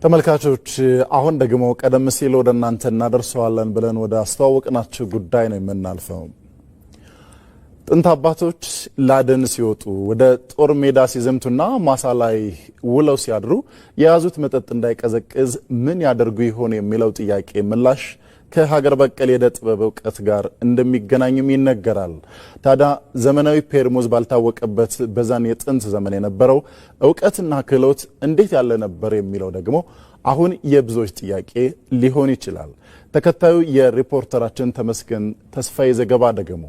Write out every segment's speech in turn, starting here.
ተመልካቾች አሁን ደግሞ ቀደም ሲል ወደ እናንተ እናደርሰዋለን ብለን ወደ አስተዋወቅናችሁ ጉዳይ ነው የምናልፈው። ጥንት አባቶች ላደን ሲወጡ ወደ ጦር ሜዳ ሲዘምቱና ማሳ ላይ ውለው ሲያድሩ የያዙት መጠጥ እንዳይቀዘቅዝ ምን ያደርጉ ይሆን የሚለው ጥያቄ ምላሽ ከሀገር በቀል የዕደ ጥበብ ዕውቀት ጋር እንደሚገናኝም ይነገራል። ታዲያ ዘመናዊ ፔርሙዝ ባልታወቀበት በዛን የጥንት ዘመን የነበረው ዕውቀትና ክህሎት እንዴት ያለ ነበር የሚለው ደግሞ አሁን የብዙዎች ጥያቄ ሊሆን ይችላል። ተከታዩ የሪፖርተራችን ተመስገን ተስፋዬ ዘገባ ደግሞ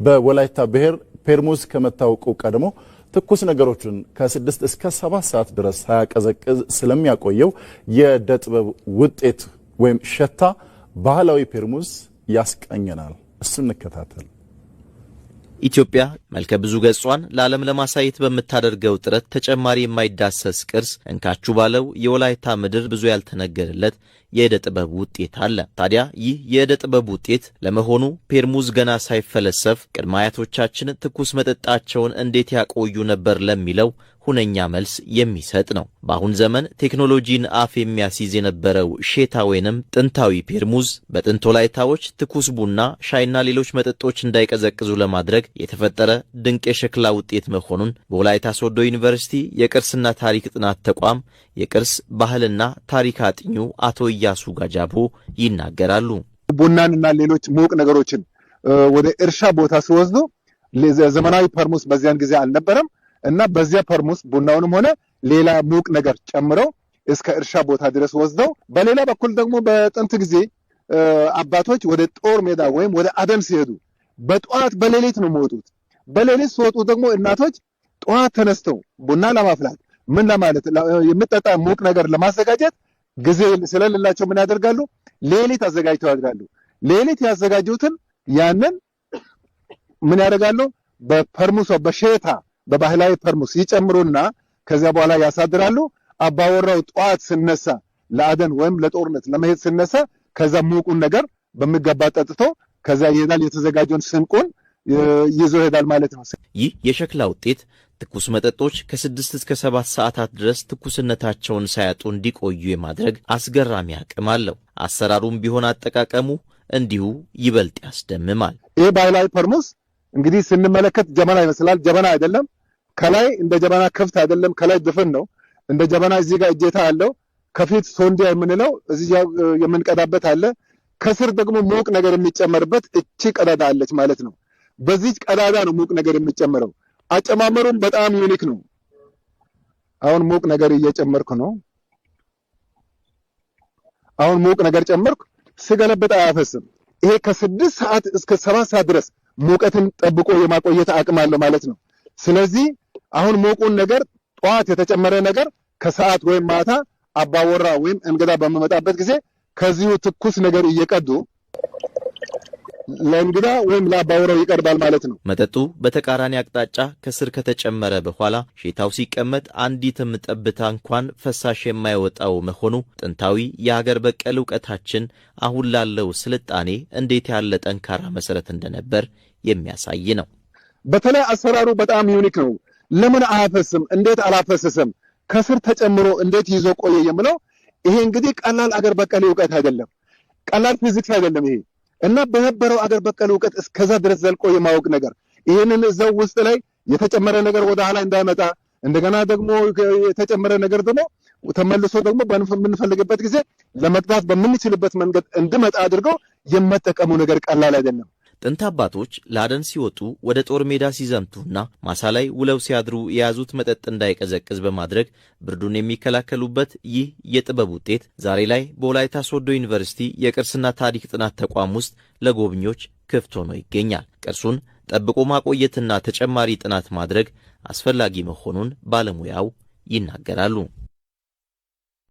በወላይታ ብሔር ፔርሙዝ ከመታወቁ ቀድሞ ትኩስ ነገሮችን ከ6 እስከ 7 ሰዓት ድረስ ሳያቀዘቅዝ ስለሚያቆየው የዕደ ጥበብ ውጤት ወይም ሸታ ባህላዊ ፔርሙዝ ያስቀኘናል። እሱን እንከታተል። ኢትዮጵያ መልከ ብዙ ገጿን ለዓለም ለማሳየት በምታደርገው ጥረት ተጨማሪ የማይዳሰስ ቅርስ እንካችሁ ባለው የወላይታ ምድር ብዙ ያልተነገረለት የዕደ ጥበብ ውጤት አለ። ታዲያ ይህ የዕደ ጥበብ ውጤት ለመሆኑ ፔርሙዝ ገና ሳይፈለሰፍ ቅድመ አያቶቻችን ትኩስ መጠጣቸውን እንዴት ያቆዩ ነበር ለሚለው ሁነኛ መልስ የሚሰጥ ነው። በአሁን ዘመን ቴክኖሎጂን አፍ የሚያስይዝ የነበረው ሼታ ወይንም ጥንታዊ ፔርሙዝ በጥንት ወላይታዎች ትኩስ ቡና፣ ሻይና ሌሎች መጠጦች እንዳይቀዘቅዙ ለማድረግ የተፈጠረ ድንቅ የሸክላ ውጤት መሆኑን በወላይታ ሶዶ ዩኒቨርሲቲ የቅርስና ታሪክ ጥናት ተቋም የቅርስ ባህልና ታሪክ አጥኚ አቶ ኢያሱ ጋጃቦ ይናገራሉ። ቡናንና ሌሎች ሙቅ ነገሮችን ወደ እርሻ ቦታ ሲወስዱ ዘመናዊ ፔርሙዝ በዚያን ጊዜ አልነበረም እና በዚያ ፔርሙዝ ቡናውንም ሆነ ሌላ ሙቅ ነገር ጨምረው እስከ እርሻ ቦታ ድረስ ወስደው፣ በሌላ በኩል ደግሞ በጥንት ጊዜ አባቶች ወደ ጦር ሜዳ ወይም ወደ አደን ሲሄዱ በጠዋት በሌሊት ነው የሚወጡት። በሌሊት ሲወጡ ደግሞ እናቶች ጠዋት ተነስተው ቡና ለማፍላት ምን ለማለት የሚጠጣ ሙቅ ነገር ለማዘጋጀት ጊዜ ስለሌላቸው ምን ያደርጋሉ? ሌሊት አዘጋጅተው ያድራሉ። ሌሊት ያዘጋጁትን ያንን ምን ያደርጋሉ? በፔርሙዝ በሼታ በባህላዊ ፔርሙዝ ይጨምሩና ከዚያ በኋላ ያሳድራሉ። አባወራው ጠዋት ሲነሳ ለአደን ወይም ለጦርነት ለመሄድ ሲነሳ ከዛ ሙቁን ነገር በሚገባ ጠጥቶ ከዛ ይሄዳል። የተዘጋጀውን ስንቁን ይዞ ይሄዳል ማለት ነው። ይህ የሸክላ ውጤት ትኩስ መጠጦች ከ6 እስከ 7 ሰዓታት ድረስ ትኩስነታቸውን ሳያጡ እንዲቆዩ የማድረግ አስገራሚ አቅም አለው። አሰራሩም ቢሆን አጠቃቀሙ እንዲሁ ይበልጥ ያስደምማል። ይህ ባህላዊ ፔርሙዝ እንግዲህ ስንመለከት ጀበና ይመስላል። ጀበና አይደለም። ከላይ እንደ ጀበና ክፍት አይደለም። ከላይ ድፍን ነው። እንደ ጀበና እዚህ ጋር እጀታ አለው። ከፊት ሶንዲያ የምንለው እዚህ የምንቀዳበት አለ። ከስር ደግሞ ሙቅ ነገር የሚጨመርበት እቺ ቀዳዳ አለች ማለት ነው። በዚህ ቀዳዳ ነው ሙቅ ነገር የሚጨመረው። አጨማመሩም በጣም ዩኒክ ነው። አሁን ሙቅ ነገር እየጨመርኩ ነው። አሁን ሙቅ ነገር ጨመርኩ። ስገለብጥ አያፈስም። ይሄ ከ6 ሰዓት እስከ 7 ሰዓት ድረስ ሙቀትን ጠብቆ የማቆየት አቅም አለው ማለት ነው። ስለዚህ አሁን ሙቁን ነገር ጠዋት የተጨመረ ነገር ከሰዓት ወይም ማታ አባወራ ወይም እንግዳ በመመጣበት ጊዜ ከዚሁ ትኩስ ነገር እየቀዱ ለእንግዳ ወይም ለአባወራው ይቀርባል ማለት ነው። መጠጡ በተቃራኒ አቅጣጫ ከስር ከተጨመረ በኋላ ሼታው ሲቀመጥ አንዲትም ጠብታ እንኳን ፈሳሽ የማይወጣው መሆኑ ጥንታዊ የሀገር በቀል ዕውቀታችን አሁን ላለው ስልጣኔ እንዴት ያለ ጠንካራ መሰረት እንደነበር የሚያሳይ ነው። በተለይ አሰራሩ በጣም ዩኒክ ነው። ለምን አያፈስም? እንዴት አላፈሰሰም? ከስር ተጨምሮ እንዴት ይዞ ቆየ የሚለው ይሄ እንግዲህ ቀላል አገር በቀል ዕውቀት አይደለም። ቀላል ፊዚክስ አይደለም ይሄ እና በነበረው አገር በቀል ዕውቀት እስከዛ ድረስ ዘልቆ የማወቅ ነገር ይሄንን እዛው ውስጥ ላይ የተጨመረ ነገር ወደ ኋላ እንዳይመጣ እንደገና ደግሞ የተጨመረ ነገር ደግሞ ተመልሶ ደግሞ በምንፈልግበት ጊዜ ለመቅዳት በምንችልበት መንገድ እንድመጣ አድርገው የመጠቀሙ ነገር ቀላል አይደለም። ጥንት አባቶች ለአደን ሲወጡ ወደ ጦር ሜዳ ሲዘምቱና ማሳ ላይ ውለው ሲያድሩ የያዙት መጠጥ እንዳይቀዘቅዝ በማድረግ ብርዱን የሚከላከሉበት ይህ የጥበብ ውጤት ዛሬ ላይ በወላይታ ሶዶ ዩኒቨርሲቲ የቅርስና ታሪክ ጥናት ተቋም ውስጥ ለጎብኚዎች ክፍት ሆኖ ይገኛል። ቅርሱን ጠብቆ ማቆየትና ተጨማሪ ጥናት ማድረግ አስፈላጊ መሆኑን ባለሙያው ይናገራሉ።